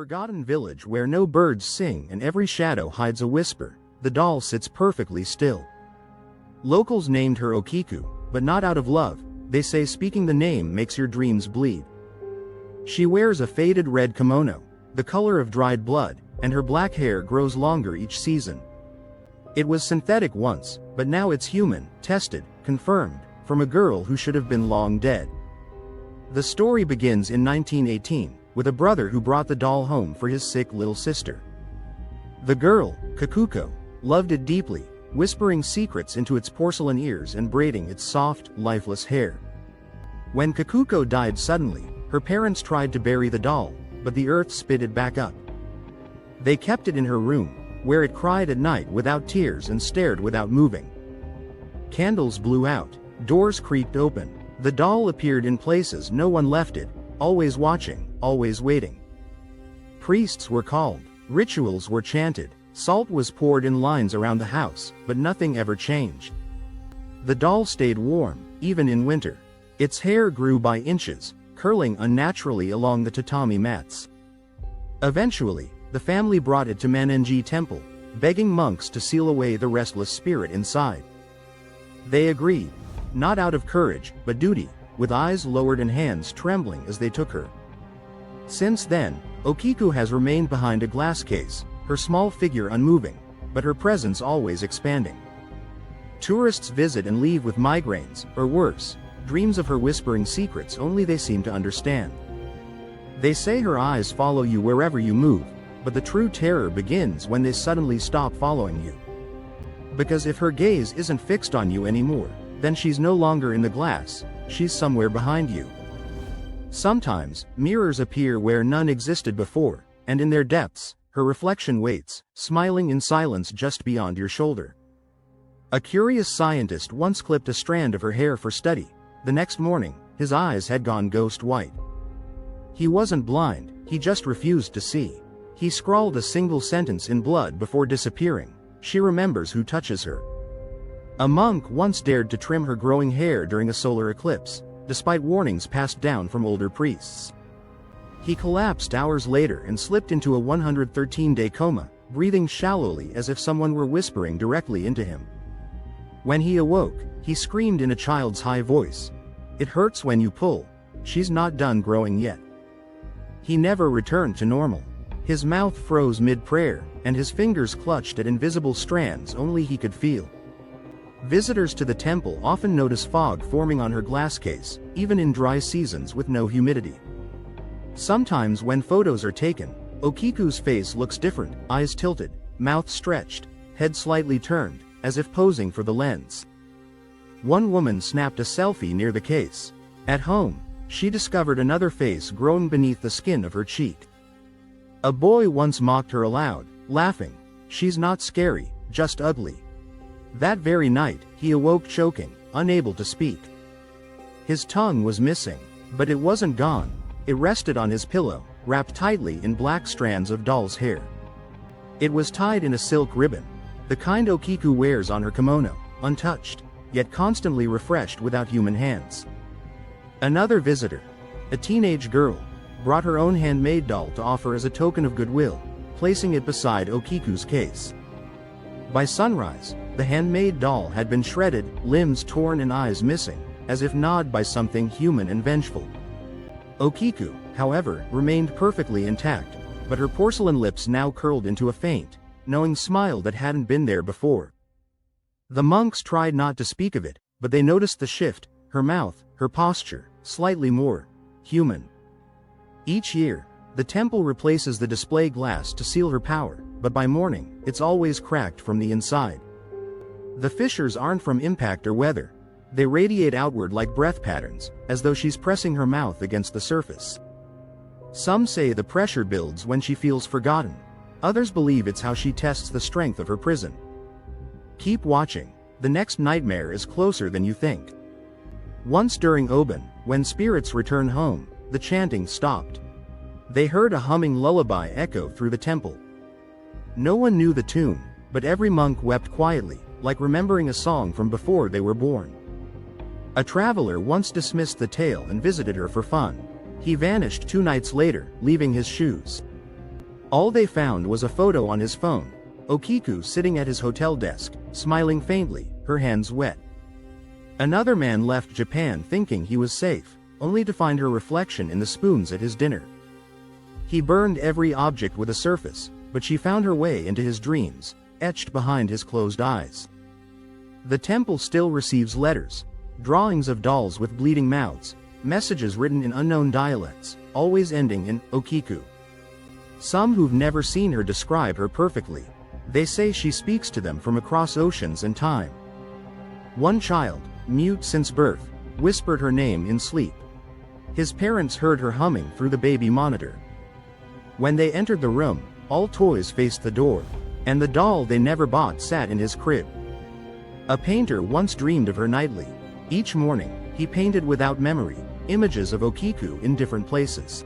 forgotten village where no birds sing and every shadow hides a whisper, the doll sits perfectly still. Locals named her Okiku, but not out of love. They say speaking the name makes your dreams bleed. She wears a faded red kimono, the color of dried blood, and her black hair grows longer each season. It was synthetic once, but now it's human, tested, confirmed, from a girl who should have been long dead. The story begins in 1918, with a brother who brought the doll home for his sick little sister. The girl, Kikuko, loved it deeply, whispering secrets into its porcelain ears and braiding its soft, lifeless hair. When Kikuko died suddenly, her parents tried to bury the doll, but the earth spit it back up. They kept it in her room, where it cried at night without tears and stared without moving. Candles blew out, doors creaked open, the doll appeared in places no one left it, always watching, always waiting. Priests were called, rituals were chanted, salt was poured in lines around the house, but nothing ever changed. The doll stayed warm, even in winter. Its hair grew by inches, curling unnaturally along the tatami mats. Eventually, the family brought it to Manenji Temple, begging monks to seal away the restless spirit inside. They agreed, not out of courage, but duty, with eyes lowered and hands trembling as they took her. Since then, Okiku has remained behind a glass case, her small figure unmoving, but her presence always expanding. Tourists visit and leave with migraines, or worse, dreams of her whispering secrets only they seem to understand. They say her eyes follow you wherever you move, but the true terror begins when they suddenly stop following you. Because if her gaze isn't fixed on you anymore, then she's no longer in the glass, she's somewhere behind you. Sometimes, mirrors appear where none existed before, and in their depths, her reflection waits, smiling in silence just beyond your shoulder. A curious scientist once clipped a strand of her hair for study. The next morning, his eyes had gone ghost white. He wasn't blind, he just refused to see. He scrawled a single sentence in blood before disappearing: "She remembers who touches her." A monk once dared to trim her growing hair during a solar eclipse, despite warnings passed down from older priests. He collapsed hours later and slipped into a 113-day coma, breathing shallowly as if someone were whispering directly into him. When he awoke, he screamed in a child's high voice, "It hurts when you pull. She's not done growing yet." He never returned to normal. His mouth froze mid-prayer, and his fingers clutched at invisible strands only he could feel. Visitors to the temple often notice fog forming on her glass case, even in dry seasons with no humidity. Sometimes when photos are taken, Okiku's face looks different, eyes tilted, mouth stretched, head slightly turned, as if posing for the lens. One woman snapped a selfie near the case. At home, she discovered another face growing beneath the skin of her cheek. A boy once mocked her aloud, laughing, "She's not scary, just ugly." That very night, he awoke choking, unable to speak. His tongue was missing, but it wasn't gone. It rested on his pillow, wrapped tightly in black strands of doll's hair. It was tied in a silk ribbon, the kind Okiku wears on her kimono, untouched, yet constantly refreshed without human hands. Another visitor, a teenage girl, brought her own handmade doll to offer as a token of goodwill, placing it beside Okiku's case. By sunrise, the handmade doll had been shredded, limbs torn and eyes missing, as if gnawed by something human and vengeful. Okiku, however, remained perfectly intact, but her porcelain lips now curled into a faint, knowing smile that hadn't been there before. The monks tried not to speak of it, but they noticed the shift: her mouth, her posture, slightly more human. Each year, the temple replaces the display glass to seal her power, but by morning, it's always cracked from the inside. The fissures aren't from impact or weather. They radiate outward like breath patterns, as though she's pressing her mouth against the surface. Some say the pressure builds when she feels forgotten. Others believe it's how she tests the strength of her prison. Keep watching. The next nightmare is closer than you think. Once during Oben, when spirits return home, the chanting stopped. They heard a humming lullaby echo through the temple. No one knew the tune, but every monk wept quietly, like remembering a song from before they were born. A traveler once dismissed the tale and visited her for fun. He vanished 2 nights later, leaving his shoes. All they found was a photo on his phone. Okiku sitting at his hotel desk, smiling faintly, her hands wet. Another man left Japan thinking he was safe, only to find her reflection in the spoons at his dinner. He burned every object with a surface, but she found her way into his dreams, etched behind his closed eyes. The temple still receives letters, drawings of dolls with bleeding mouths, messages written in unknown dialects, always ending in Okiku. Some who've never seen her describe her perfectly. They say she speaks to them from across oceans and time. One child, mute since birth, whispered her name in sleep. His parents heard her humming through the baby monitor. When they entered the room, all toys faced the door, and the doll they never bought sat in his crib. A painter once dreamed of her nightly. Each morning, he painted without memory, images of Okiku in different places.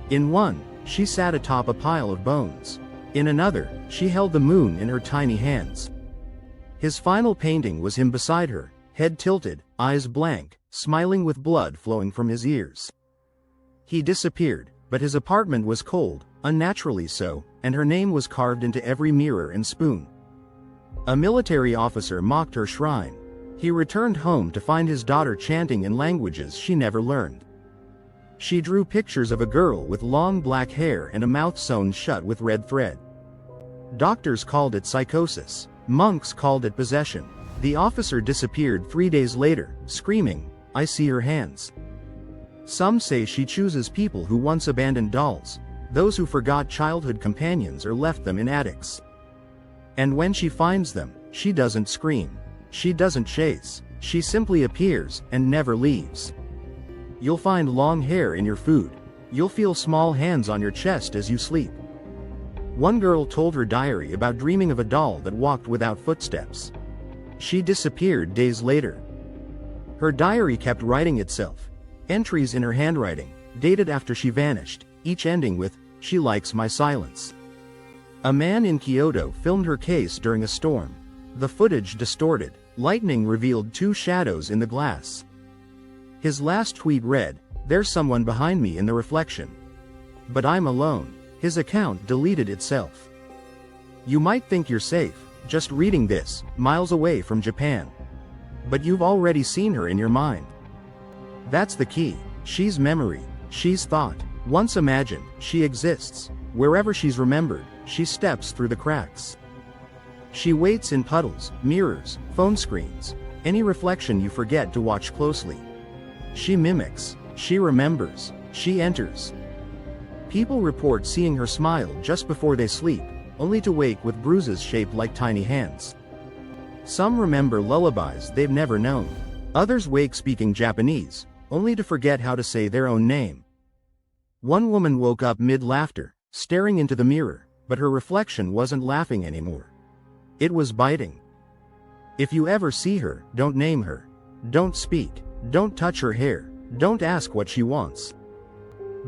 In one, she sat atop a pile of bones. In another, she held the moon in her tiny hands. His final painting was him beside her, head tilted, eyes blank, smiling with blood flowing from his ears. He disappeared, but his apartment was cold, unnaturally so, and her name was carved into every mirror and spoon. A military officer mocked her shrine. He returned home to find his daughter chanting in languages she never learned. She drew pictures of a girl with long black hair and a mouth sewn shut with red thread. Doctors called it psychosis. Monks called it possession. The officer disappeared 3 days later, screaming, "I see her hands." Some say she chooses people who once abandoned dolls, those who forgot childhood companions or left them in attics. And when she finds them, she doesn't scream. She doesn't chase. She simply appears and never leaves. You'll find long hair in your food. You'll feel small hands on your chest as you sleep. One girl told her diary about dreaming of a doll that walked without footsteps. She disappeared days later. Her diary kept writing itself. Entries in her handwriting, dated after she vanished, each ending with, "She likes my silence." A man in Kyoto filmed her case during a storm. The footage distorted. Lightning revealed 2 shadows in the glass. His last tweet read, "There's someone behind me in the reflection. But I'm alone." His account deleted itself. You might think you're safe, just reading this, miles away from Japan. But you've already seen her in your mind. That's the key. She's memory. She's thought. Once imagined, she exists. Wherever she's remembered, she steps through the cracks. She waits in puddles, mirrors, phone screens, any reflection you forget to watch closely. She mimics. She remembers. She enters. People report seeing her smile just before they sleep, only to wake with bruises shaped like tiny hands. Some remember lullabies they've never known. Others wake speaking Japanese, only to forget how to say their own name. One woman woke up mid-laughter, staring into the mirror, but her reflection wasn't laughing anymore. It was biting. If you ever see her, don't name her. Don't speak. Don't touch her hair. Don't ask what she wants.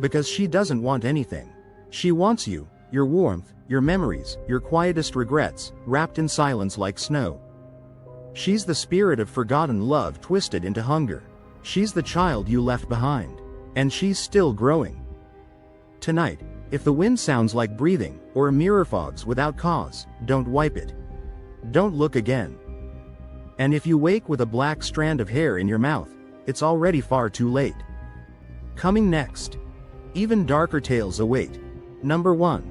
Because she doesn't want anything. She wants you, your warmth, your memories, your quietest regrets, wrapped in silence like snow. She's the spirit of forgotten love twisted into hunger. She's the child you left behind. And she's still growing. Tonight, if the wind sounds like breathing, or a mirror fogs without cause, don't wipe it. Don't look again. And if you wake with a black strand of hair in your mouth, it's already far too late. Coming next. Even darker tales await. Number 1.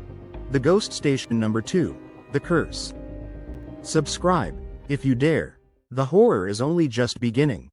The Ghost Station. Number 2. The Curse. Subscribe, if you dare. The horror is only just beginning.